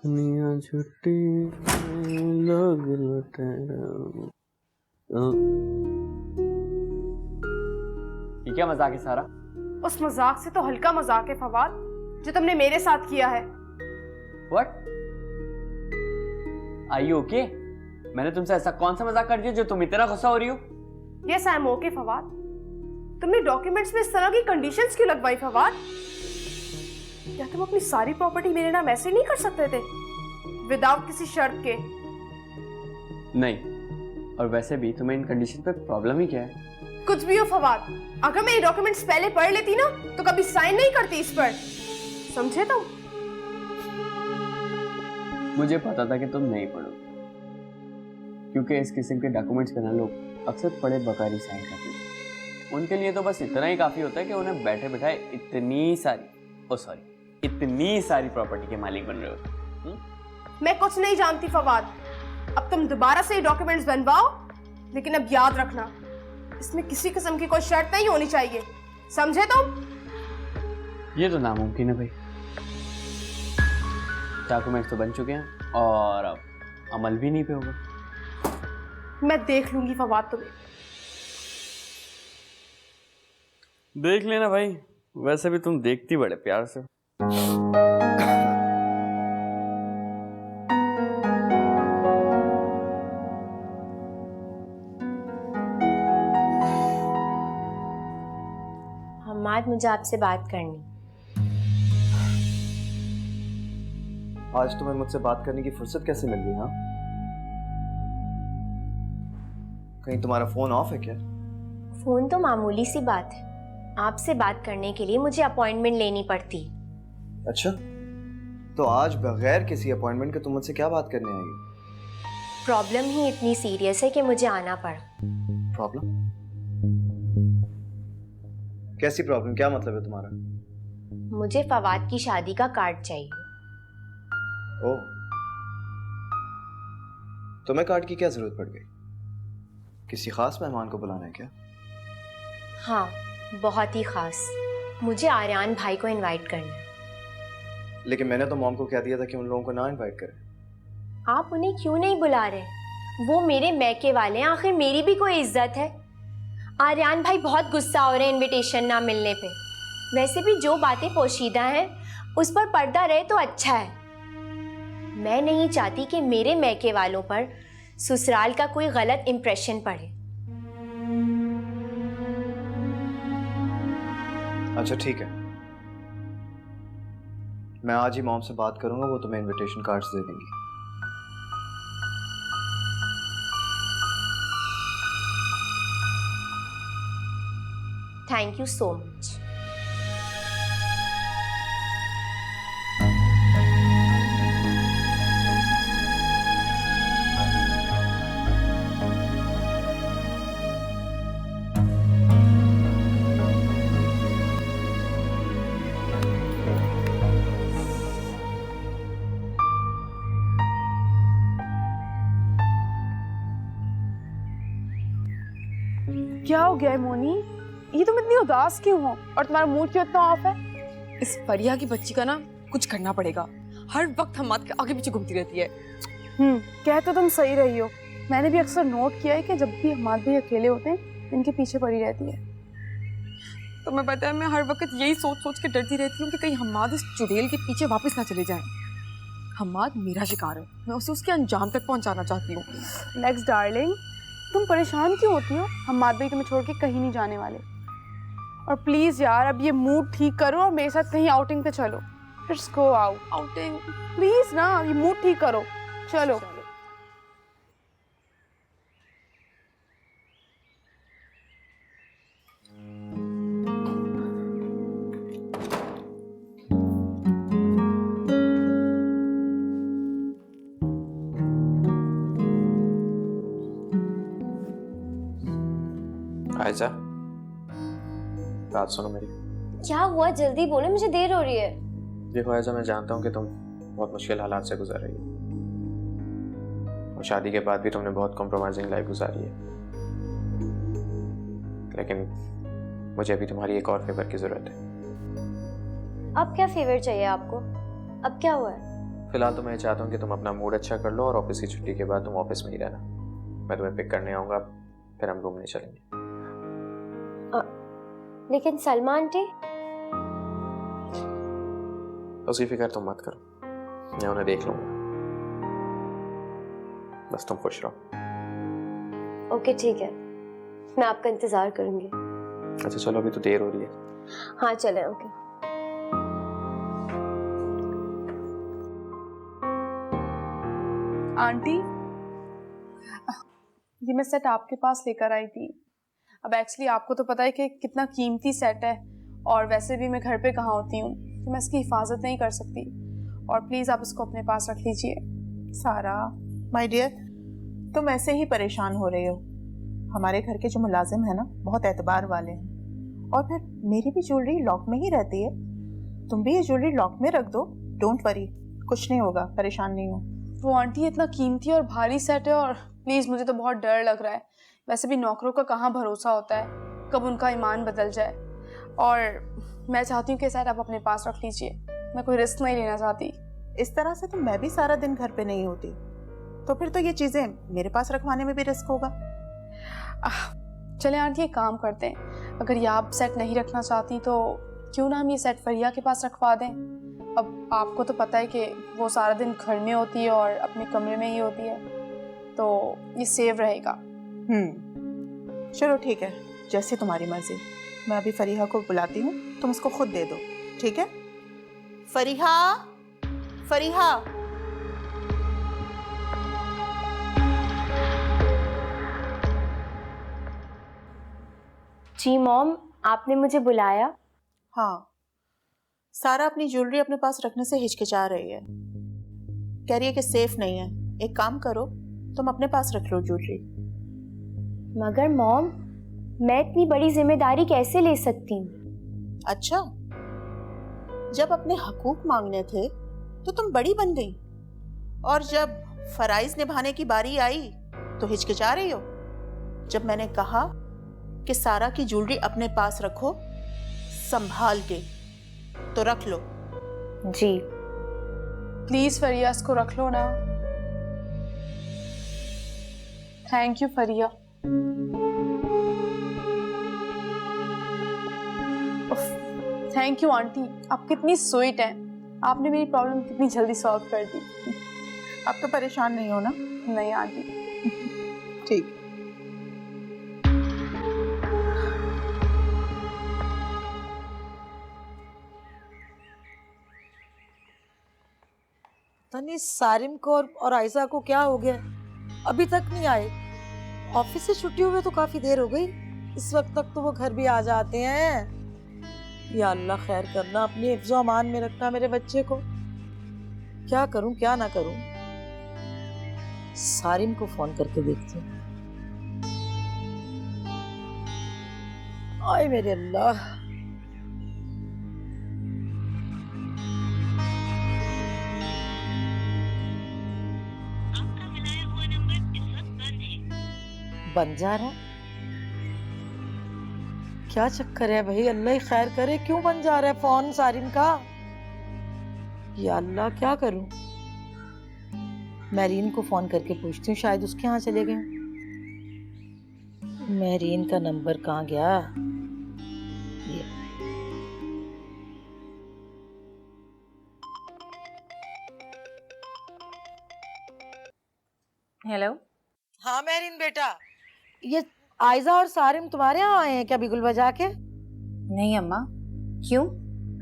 दुनिया छुट्टी लोग लौटे ये क्या मजाक है सारा? उस मजाक से तो हल्का मजाक है फवाद, जो तुमने मेरे साथ किया है। What? Are you okay? मैंने तुमसे ऐसा कौन सा मजाक कर दिया जो तुम इतना गुस्सा हो रही हो? Yes I am okay Fawad. तुमने डॉक्यूमेंट्स में इस तरह की कंडीशंस क्यों लगवाई फवाद? क्या तुम अपनी सारी प्रॉपर्टी मेरे नाम ऐसे नहीं कर सकते थे विदाउट किसी शर्त के? नहीं, और वैसे भी तुम्हें इन कंडीशन पे प्रॉब्लम ही क्या है? कुछ भी हो फवाद, अगर मैं ये डॉक्यूमेंट्स पहले पढ़ लेती ना तो कभी साइन नहीं करती इस पर, समझे तुम? मुझे पता था कि तुम नहीं पढ़ोगे, क्योंकि इस किस्म के डॉक्यूमेंट्स पे ना लोग अक्सर पढ़े बगैर ही साइन करते हैं। उनके लिए तो बस इतना ही काफी होता है कि उन्हें बैठे बैठाए इतनी सारी प्रॉपर्टी के मालिक बन रहे हो। मैं कुछ नहीं जानती फवाद, अब तुम दोबारा से ये डॉक्यूमेंट्स बनवाओ, लेकिन अब याद रखना इसमें किसी किस्म की कोई शर्त नहीं होनी चाहिए, समझे तुम? ये तो नामुमकिन है भाई। डॉक्यूमेंट्स तो बन चुके हैं और अब अमल भी नहीं पे होगा। मैं देख लूंगी फवाद तुम्हें। देख लेना भाई, वैसे भी तुम देखती बड़े प्यार से। हम्माद, मुझे आपसे बात करनी। आज तुम्हें मुझसे बात करने की फुर्सत कैसे मिल गई? हाँ, कहीं तुम्हारा फोन ऑफ है क्या? फोन तो मामूली सी बात है, आपसे बात करने के लिए मुझे अपॉइंटमेंट लेनी पड़ती। अच्छा, तो आज बगैर किसी अपॉइंटमेंट के तुम मुझसे क्या बात करने आई? प्रॉब्लम ही इतनी सीरियस है कि मुझे आना पड़ा। प्रॉब्लम? कैसी प्रॉब्लम? क्या मतलब है तुम्हारा? मुझे फवाद की शादी का कार्ड चाहिए। ओह, तुम्हें कार्ड की क्या जरूरत पड़ गई? किसी खास मेहमान को बुलाना है क्या? हाँ, बहुत ही खास। मुझे आर्यन भाई को इनवाइट करना है। लेकिन मैंने तो मॉम को कह दिया था कि उन लोगों को ना इनवाइट करें। आप उन्हें क्यों नहीं बुला रहे? वो मेरे मैके वाले हैं, आखिर मेरी भी कोई इज्जत है। आर्यन भाई बहुत गुस्सा हो रहे हैं इनविटेशन ना मिलने पे। वैसे भी जो बातें पोशीदा हैं उस पर पर्दा रहे तो अच्छा है। मैं नहीं चाहती कि मेरे मैके वालों पर ससुराल का कोई गलत इंप्रेशन पड़े। अच्छा ठीक है, मैं आज ही मॉम से बात करूंगा, वो तुम्हें इनविटेशन कार्ड्स दे देंगी। Thank you so much. क्या हो गया है मोनी? ये तुम इतनी उदास क्यों हो और तुम्हारा मूड क्यों इतना ऑफ है? इस परिया की बच्ची का ना कुछ करना पड़ेगा। हर वक्त हम्माद के आगे पीछे घूमती रहती है। कह तो तुम सही रही हो। मैंने भी अक्सर नोट किया है कि जब भी हमाद भाई अकेले होते हैं इनके पीछे पड़ी रहती है। तो मैं पता है, मैं हर वक्त यही सोच सोच के डरती रहती हूँ कि कहीं हम्माद इस चुड़ैल के पीछे वापस ना चले जाए। हम्माद मेरा शिकार है, मैं उसे उसके अंजाम तक पहुंचाना चाहती हूँ। नेक्स्ट डार्लिंग, तुम परेशान क्यों होती हो? हमाद भाई तुम्हें छोड़ के कहीं नहीं जाने वाले। और प्लीज यार, अब ये मूड ठीक करो और मेरे साथ कहीं आउटिंग पे चलो। Let's go out. Outing? Please ना, ये मूड ठीक करो, चलो। आयजा, बात सुनो मेरी। क्या हुआ? जल्दी बोलो, मुझे देर हो रही है। देखो आयजा, मैं जानता हूँ कि तुम बहुत मुश्किल हालात से गुजर रही हो और शादी के बाद भी तुमने बहुत कॉम्प्रोमाइजिंग लाइफ गुजारी है, लेकिन मुझे अभी तुम्हारी एक और फेवर की जरूरत है। अब क्या फेवर चाहिए आपको? अब क्या हुआ है? फिलहाल तो मैं चाहता हूँ कि तुम अपना मूड अच्छा कर लो और ऑफिस की छुट्टी के बाद तुम ऑफिस में ही रहना। मैं तुम्हें पिक करने आऊँगा, फिर हम घूमने चलेंगे। लेकिन सलमा आंटी, उसकी फिक्र तुम मत करो, मैं उन्हें देख लूँगा। बस तुम खुश रहो। ओके ठीक है, मैं आपका इंतजार करूंगी। अच्छा चलो, अभी तो देर हो रही है। हाँ चलें। ओके। आंटी, ये मैं सेट आपके पास लेकर आई थी। अब एक्चुअली आपको तो पता है कि कितना कीमती सेट है, और वैसे भी मैं घर पे कहाँ होती हूँ, तो मैं इसकी हिफाजत नहीं कर सकती, और प्लीज़ आप इसको अपने पास रख लीजिए। सारा माय डियर, तुम ऐसे ही परेशान हो रही हो। हमारे घर के जो मुलाजिम है ना, बहुत एतबार वाले हैं, और फिर मेरी भी ज्वेलरी लॉक में ही रहती है। तुम भी ये ज्वेलरी लॉक में रख दो, डोंट वरी, कुछ नहीं होगा, परेशान नहीं हो। वो आंटी इतना कीमती और भारी सेट है, और प्लीज़ मुझे तो बहुत डर लग रहा है। वैसे भी नौकरों का कहाँ भरोसा होता है, कब उनका ईमान बदल जाए, और मैं चाहती हूँ कि सेट आप अपने पास रख लीजिए। मैं कोई रिस्क नहीं लेना चाहती। इस तरह से तो मैं भी सारा दिन घर पे नहीं होती, तो फिर तो ये चीज़ें मेरे पास रखवाने में भी रिस्क होगा। चले आंटी, ये काम करते हैं, अगर ये आप सेट नहीं रखना चाहती तो क्यों ना हम ये सेट फरिया के पास रखवा दें। अब आपको तो पता है कि वो सारा दिन घर में होती है और अपने कमरे में ही होती है, तो ये सेव रहेगा। चलो ठीक है, जैसे तुम्हारी मर्जी। मैं अभी फरीहा को बुलाती हूँ, तुम उसको खुद दे दो, ठीक है? फरीहा, फरीहा। जी मॉम, आपने मुझे बुलाया? हाँ, सारा अपनी ज्वेलरी अपने पास रखने से हिचकिचा रही है, कह रही है कि सेफ नहीं है। एक काम करो, तुम अपने पास रख लो ज्वेलरी। मगर मॉम, मैं इतनी बड़ी जिम्मेदारी कैसे ले सकती हूँ? अच्छा, जब अपने हकूक मांगने थे तो तुम बड़ी बन गई, और जब फराइज निभाने की बारी आई तो हिचकिचा रही हो। जब मैंने कहा कि सारा की ज्वेलरी अपने पास रखो संभाल के, तो रख लो। जी। प्लीज़ फरिया, इसको रख लो ना। Thank you Fariya. Thank you aunty, आप कितनी स्वीट हैं। आपने मेरी प्रॉब्लम कितनी जल्दी सॉल्व कर दी। अब तो परेशान नहीं हो ना? नहीं आंटी। ठीक। तनी सारिम को और आयशा को क्या हो गया, अभी तक नहीं आए? ऑफिस से छुट्टी हुए तो काफी देर हो गई, इस वक्त तक तो वो घर भी आ जाते हैं। या अल्लाह खैर करना, अपनी हिफ्ज़ो अमान में रखना मेरे बच्चे को। क्या करूं क्या ना करूं, सारिम को फोन करके देखती हूँ। आए मेरे अल्लाह। बन जा रहा, क्या चक्कर है भाई? अल्लाह ही खैर करे, क्यों बन जा रहा है फोन सारिम का? या अल्लाह, क्या करूं? मैरीन को फोन करके पूछती हूँ, शायद उसके यहाँ चले गए। मैरीन का नंबर कहाँ गया? ये हेलो। हाँ मैरीन बेटा, ये आयजा और सारिम तुम्हारे यहाँ आए हैं क्या बिगुल बजा के? नहीं अम्मा, क्यों,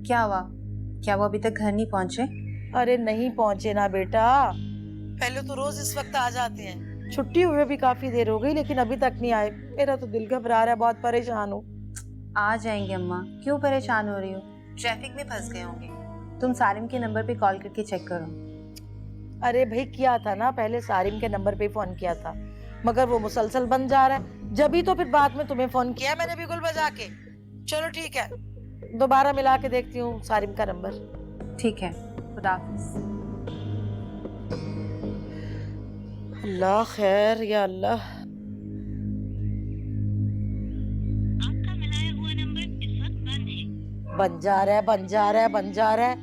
क्या हुआ? क्या वो अभी तक घर नहीं पहुंचे? अरे नहीं पहुंचे ना बेटा, पहले तो रोज इस वक्त आ जाते हैं। छुट्टी हुए भी काफी देर हो गई लेकिन अभी तक नहीं आए। मेरा तो दिल घबरा रहा है, बहुत परेशान हूँ। आ जाएंगे अम्मा, क्यों परेशान हो रही हो? ट्रैफिक में फंस गए होंगे। तुम सारिम के नंबर पे कॉल करके चेक करो। अरे भाई किया था ना, पहले सारिम के नंबर पे फोन किया था, मगर वो मुसलसल बन जा रहा है। जब ही तो फिर बाद में तुम्हें फोन किया मैंने बिगुल बजा के। चलो ठीक है, दोबारा मिला के देखती हूँ सारिम का नंबर। ठीक है, खुदा हाफिज। अल्लाह खैर, या अल्लाह। आपका मिलाया हुआ नंबर इस वक्त बंद है। बन जा रहा है, बन जा रहा है, बन जा रहा है।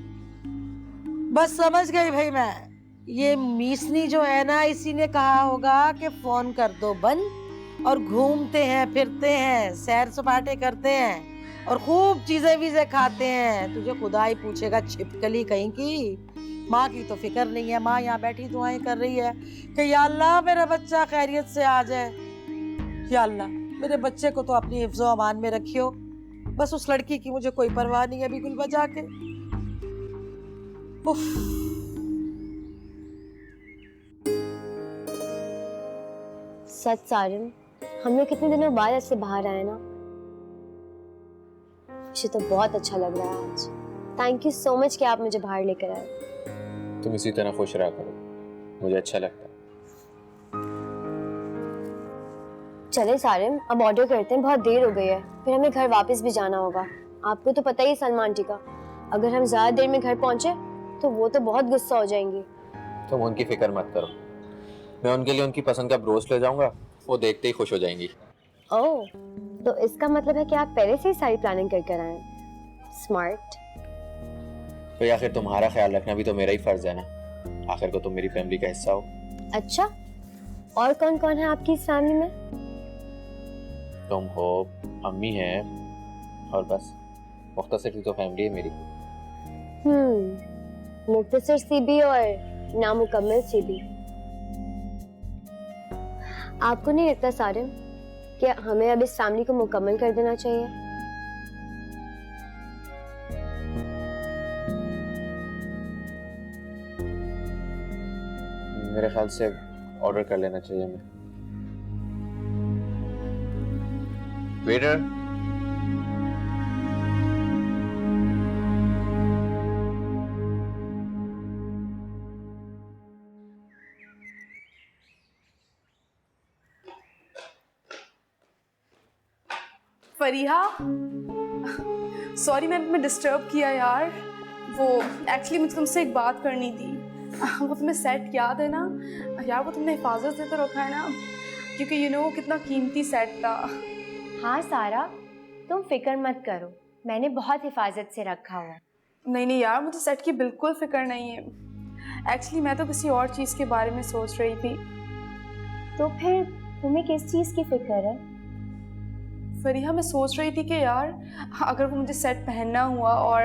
बस समझ गई भाई मैं। ये मीसनी जो है ना, इसी ने कहा होगा कि फोन कर दो बंद और घूमते हैं फिरते हैं, सैर सपाटे करते हैं और खूब चीजें वीजें खाते हैं। तुझे खुदा ही पूछेगा छिपकली कहीं की। माँ की तो फिक्र नहीं है, माँ यहाँ बैठी दुआएं कर रही है कि या अल्लाह मेरा बच्चा खैरियत से आ जाए। या अल्लाह मेरे बच्चे को तो अपनी हिफ्ज़ो अमान में रखियो। बस उस लड़की की मुझे कोई परवाह नहीं है बिल्कुल बजा के। उफ। सच सारिम, हम लोग कितने दिनों बाद ऐसे बाहर आए ना, मुझे तो बहुत अच्छा लग रहा है आज। थैंक यू सो मच कि आप मुझे बाहर लेकर आए। तुम इसी तरह खुश रहा करो, मुझे अच्छा लगता है। चले सारिम, अब ऑर्डर करते हैं, बहुत देर हो गई है, फिर हमें घर वापस भी जाना होगा। आपको तो पता ही है सलमान आंटी का, अगर हम ज्यादा देर में घर पहुंचे तो वो तो बहुत गुस्सा हो जाएंगी। तुम उनकी फिक्र मत करो, मैं उनके लिए उनकी पसंद का ब्रोस्ट ले जाऊंगा, वो देखते ही खुश हो जाएंगी। ओह, तो इसका मतलब है कि आप पहले से ही सारी प्लानिंग करके आए हैं। स्मार्ट। तो आखिर तुम्हारा ख्याल रखना भी तो मेरा ही फर्ज है ना, आखिर को तुम मेरी फैमिली का हिस्सा हो। अच्छा, और कौन कौन है आपकी इस फैमिली में? तुम हो, अम्मी हैं और बस। मुख्तसर तो फैमिली है मेरी। मुख्तसर सी भी और नामुकम्मल सी भी। आपको नहीं लगता सारिम कि हमें अब इस फैमिली को मुकम्मल कर देना चाहिए? मेरे ख्याल से ऑर्डर कर लेना चाहिए हमें। वेटर, फरीहा, सॉरी मैंने तुम्हें डिस्टर्ब किया यार। वो एक्चुअली मुझे तुमसे एक बात करनी थी। वो तुम्हें सेट याद है ना यार, वो तुमने हिफाजत से तो रखा है ना, क्योंकि यू नो कितना कीमती सेट था। हाँ सारा, तुम फिक्र मत करो, मैंने बहुत हिफाजत से रखा हुआ। नहीं नहीं यार, मुझे सेट की बिल्कुल फिक्र नहीं है। एक्चुअली मैं तो किसी और चीज़ के बारे में सोच रही थी। तो फिर तुम्हें किस चीज़ की फिक्र है? फरीहा, मैं सोच रही थी कि यार अगर वो मुझे सेट पहनना हुआ और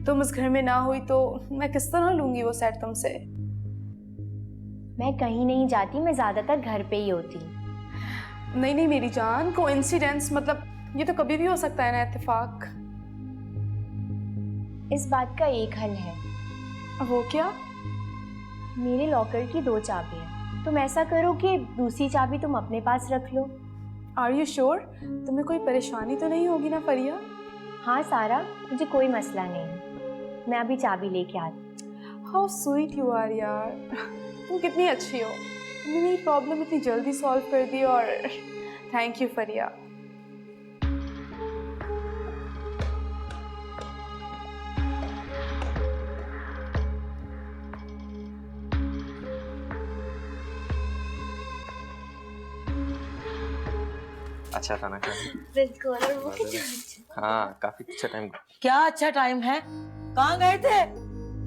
तुम उस घर में ना हुई तो मैं किस तरह लूँगी वो सेट तुमसे। मैं कहीं नहीं जाती, मैं ज़्यादातर घर पे ही होती। नहीं नहीं मेरी जान, कोइंसिडेंस मतलब ये तो कभी भी हो सकता है ना, इत्तेफाक। इस बात का एक हल है। वो क्या? मेरे लॉकर की 2 चाबी है, तुम ऐसा करो कि दूसरी चाबी तुम अपने पास रख लो। Are you sure? तुम्हें कोई परेशानी तो नहीं होगी ना फरिया? हाँ सारा, मुझे कोई मसला नहीं है, मैं अभी चाबी लेके आती। हाउ स्वीट यू आर यार, तुम कितनी अच्छी हो। तुमने मेरी प्रॉब्लम इतनी जल्दी सॉल्व कर दी और थैंक यू फरिया। अच्छा था ना? बिल्कुल। और वो हाँ, काफी अच्छा टाइम। क्या अच्छा टाइम है? कहाँ गए थे?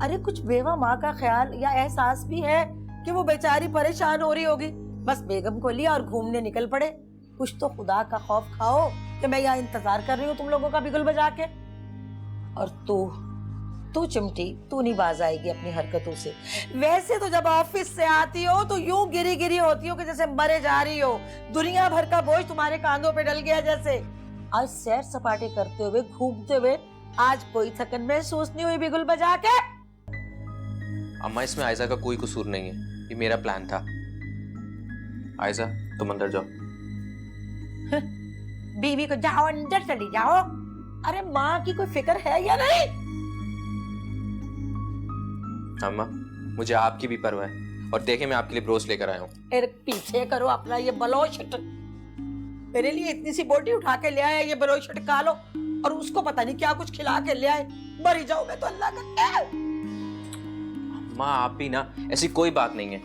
अरे कुछ बेवा माँ का ख्याल या एहसास भी है कि वो बेचारी परेशान हो रही होगी? बस बेगम को लिया और घूमने निकल पड़े। कुछ तो खुदा का खौफ खाओ कि मैं यहाँ इंतजार कर रही हूँ तुम लोगों का बिगुल बजा के। और तू चिमटी, तू नहीं बाज आएगी अपनी हरकतों से। वैसे तो जब ऑफिस से आती हो तो यूं गिरी गिरी होती हो कि जैसे मरे जा रही हो, दुनिया भर का बोझ तुम्हारे कांधों पे डल गया जैसे। आज सैर सपाटे करते हुए, घूमते हुए, आज कोई थकन महसूस नहीं हुई बिगुल बजा के? अम्मा, इसमें आयजा का कोई कसूर नहीं है, ये मेरा प्लान था। आयजा, तुम अंदर जाओ। बीवी को जाओ अंदर चली जाओ। अरे माँ की कोई फिक्र है या नहीं? अम्मा, मुझे आपकी भी परवाह है, और देखे मैं आपके लिए ब्रोस्ट लेकर आया हूँ। अरे पीछे करो अपना ये बलोशट। मेरे लिए इतनी सी बोटी उठा के ले आया ये बलोशट खा लो, और उसको पता नहीं क्या कुछ खिला के ले आए। मरी जाओ मैं तो अल्लाह का। अम्मा, आप भी ना, ऐसी कोई बात नहीं है।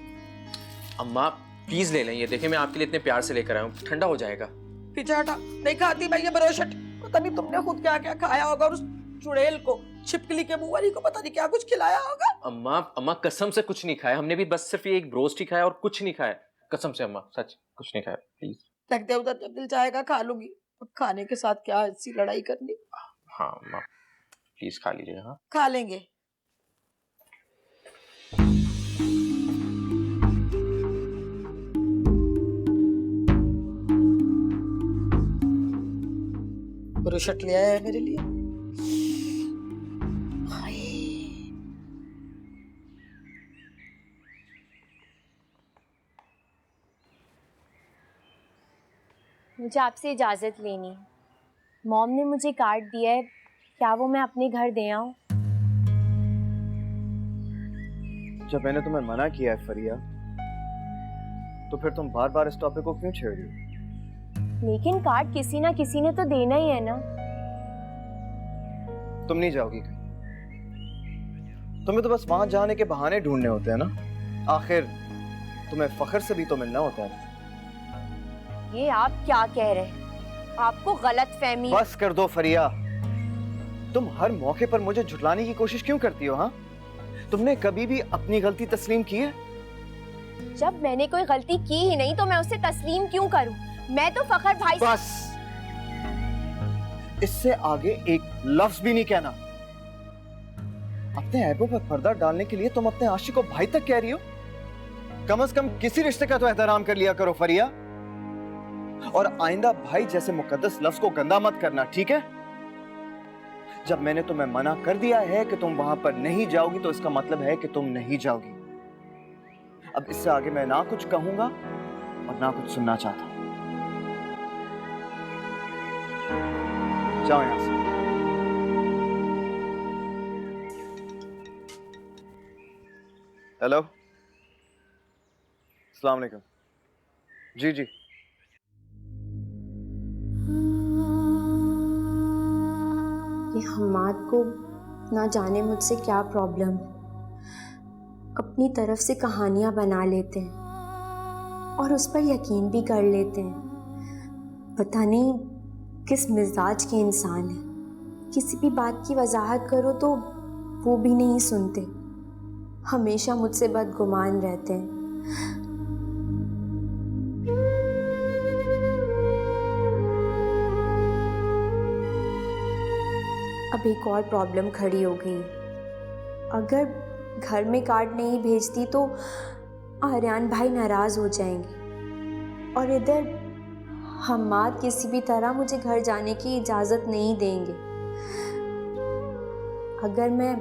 अम्मा प्लीज ले लें, ये देखें मैं आपके लिए इतने प्यार से लेकर आया हूँ, ठंडा हो जाएगा। पीछे हटा, नहीं खाती मैं ये बरोशट। पता नहीं तुमने खुद क्या क्या खाया होगा और उस चुड़ैल को छिपकली के मुंह वाली को पता नहीं क्या कुछ खिलाया होगा। अम्मा अम्मा कसम से कुछ नहीं खाया, हमने भी बस सिर्फ ये एक ब्रोस्ट ही खाया और कुछ नहीं खाया, कसम से अम्मा, सच कुछ नहीं खाया, प्लीज। लगते उधर जब दिल चाहेगा खा लूंगी, अब खाने के साथ क्या ऐसी लड़ाई करनी। हाँ अम्मा प्लीज खा लीजिए। हाँ खा लेंगे। ब्रोशट ले आया है मेरे लिए। हाय। मुझे आपसे इजाज़त लेनी है। मॉम ने मुझे कार्ड दिया है, क्या वो मैं अपने घर दे आऊँ? जब मैंने तुम्हें मना किया है फरिया, तो फिर तुम बार बार इस टॉपिक को क्यों छेड़ रही हो? लेकिन कार्ड किसी ना किसी ने तो देना ही है ना। तुम नहीं जाओगी कहीं, तुम्हें तो बस वहां जाने के बहाने ढूंढने होते हैं ना। आखिर तुम्हें फखर से भी तो मिलना होता है। ये आप क्या कह रहे हैं? आपको गलत फहमी। बस कर दो फरिया, तुम हर मौके पर मुझे झुठलाने की कोशिश क्यों करती हो? हाँ, तुमने कभी भी अपनी गलती तस्लीम की है? जब मैंने कोई गलती की ही नहीं तो मैं उसे तस्लीम क्यों करूं? मैं तो फखर भाई से... बस, इससे आगे एक लफ्ज भी नहीं कहना। अपने ऐबों पर पर्दा डालने के लिए तुम अपने आशिक को भाई तक कह रही हो? कम से कम किसी रिश्ते का तो एहतराम कर लिया करो फरिया। और आइंदा भाई जैसे मुकद्दस लफ्ज को गंदा मत करना, ठीक है? जब मैंने तुम्हें मना कर दिया है कि तुम वहां पर नहीं जाओगी, तो इसका मतलब है कि तुम नहीं जाओगी। अब इससे आगे मैं ना कुछ कहूंगा और ना कुछ सुनना चाहता। जाओ यहां से। हेलो, अस्सलाम वालेकुम। जी जी, ये हम्माद को ना जाने मुझसे क्या प्रॉब्लम है, अपनी तरफ से कहानियां बना लेते हैं और उस पर यकीन भी कर लेते हैं। पता नहीं किस मिजाज के इंसान है, किसी भी बात की वजाहत करो तो वो भी नहीं सुनते, हमेशा मुझसे बदगुमान रहते हैं। अब एक और प्रॉब्लम खड़ी हो गई। अगर घर में कार्ड नहीं भेजती तो आर्यन भाई नाराज़ हो जाएंगे और इधर हम्माद किसी भी तरह मुझे घर जाने की इजाज़त नहीं देंगे। अगर मैं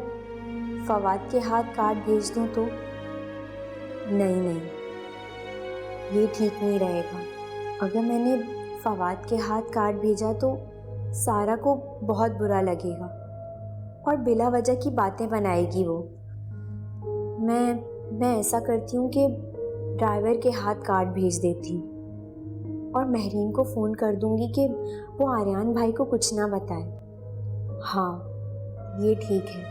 फवाद के हाथ कार्ड भेज दूं तो नहीं, ये ठीक नहीं रहेगा। अगर मैंने फवाद के हाथ कार्ड भेजा तो सारा को बहुत बुरा लगेगा और बिला वजह की बातें बनाएगी वो। मैं ऐसा करती हूँ कि ड्राइवर के हाथ कार्ड भेज देती हूँ और महरीन को फ़ोन कर दूँगी कि वो आर्यन भाई को कुछ ना बताए। हाँ, ये ठीक है।